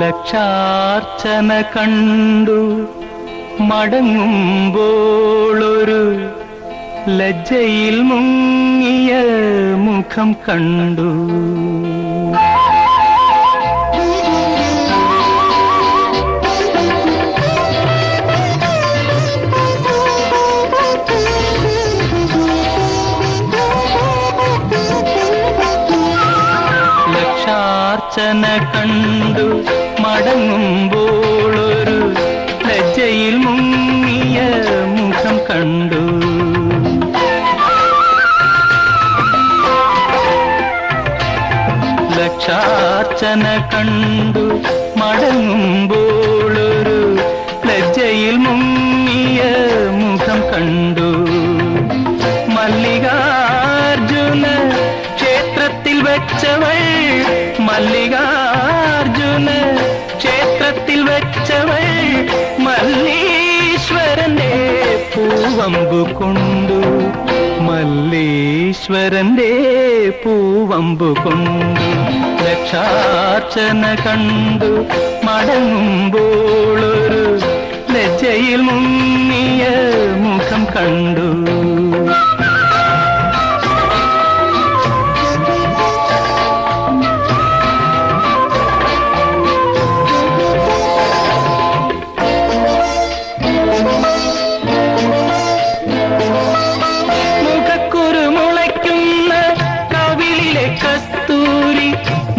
ലക്ഷാർച്ചന കണ്ടു മടങ്ങുമ്പോളൊരു ലജ്ജയിൽ മുങ്ങിയ മുഖം കണ്ടു. ലക്ഷാർച്ചന കണ്ടു മടങ്ങുമ്പോളൊരു ലജ്ജയിൽ മുങ്ങിയ മുഖം കണ്ടു. ലക്ഷാർച്ചന കണ്ടു മടങ്ങുമ്പോളൊരു ലജ്ജയിൽ മുങ്ങിയ മുഖം കണ്ടു. മല്ലികാർജുന ക്ഷേത്രത്തിൽ വെച്ചവൾ, മല്ലികാർജുന ക്ഷേത്രത്തിൽ വെച്ചവൾ മല്ലീശ്വരന്റെ പൂവമ്പു കൊണ്ടു, മല്ലീശ്വരന്റെ പൂവമ്പു കൊണ്ടു. ലക്ഷാർച്ചന കണ്ടു മടങ്ങുമ്പോളൊരു ലജ്ജയിൽ മുങ്ങിയ മുഖം കണ്ടു.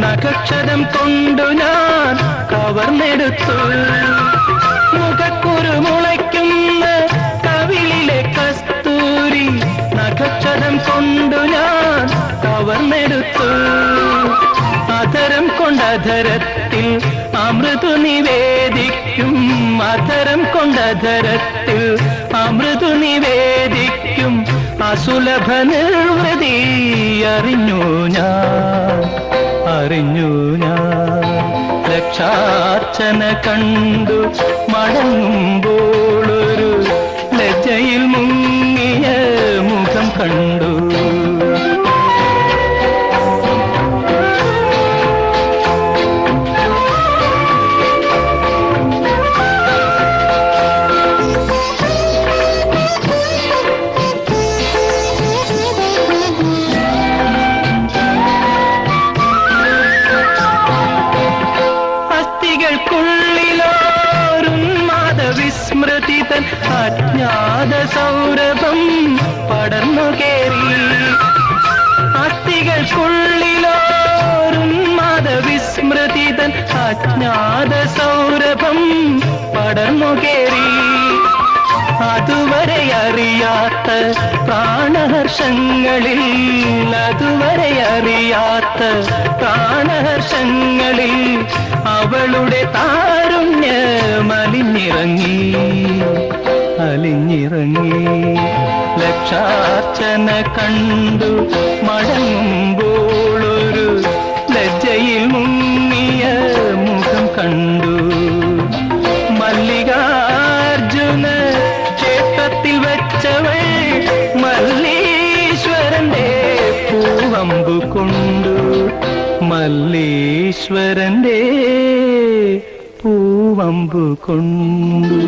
നഖക്ഷരം കൊണ്ടു ഞാൻ കവർന്നെടുത്തു. മുഖക്കുരു മുളയ്ക്കുന്ന കവിളിലെ കസ്തൂരി നഖക്ഷരം കൊണ്ടു ഞാൻ കവർന്നെടുത്തു. അധരം കൊണ്ടധരത്തിൽ അമൃതു നിവേദിക്കും, അധരം കൊണ്ടധരത്തിൽ അമൃതു നിവേദിക്കും അസുലഭ നിർവൃതി അറിഞ്ഞു ഞാൻ, അറിഞ്ഞു ഞാൻ. ലക്ഷാർച്ചന കണ്ടു മടങ്ങുമ്പോളൊരു ലജ്ജയിൽ മുങ്ങിയ മുഖം കണ്ടു. വിസ്മൃതിതൻ അജ്ഞാത സൗരഭം പടർന്നു കേറി, അസ്ഥികൾക്കുള്ളിലോരുന്മാദ വിസ്മൃതിതൻ അജ്ഞാത സൗരഭം പടർന്നു കേറി. അതുവരെ അറിയാത്ത പ്രാണഹർഷങ്ങളിൽ, അതുവരെ അറിയാത്ത പ്രാണഹർഷങ്ങളിൽ അവളുടെ താരുണ്യമലിഞ്ഞിറങ്ങി, അലിഞ്ഞിറങ്ങി. ലക്ഷാർച്ചന കണ്ടു മടങ്ങുമ്പോളൊരു ലജ്ജയിൽ മുങ്ങിയ മുഖം കണ്ടു. മല്ലികാർജുന ക്ഷേത്രത്തിൽ വെച്ചവൾ മല്ലീശ്വരന്റെ പൂവമ്പു കൊണ്ടു, മല്ലീശ്വരന്റെ പൂവമ്പു കൊണ്ടു.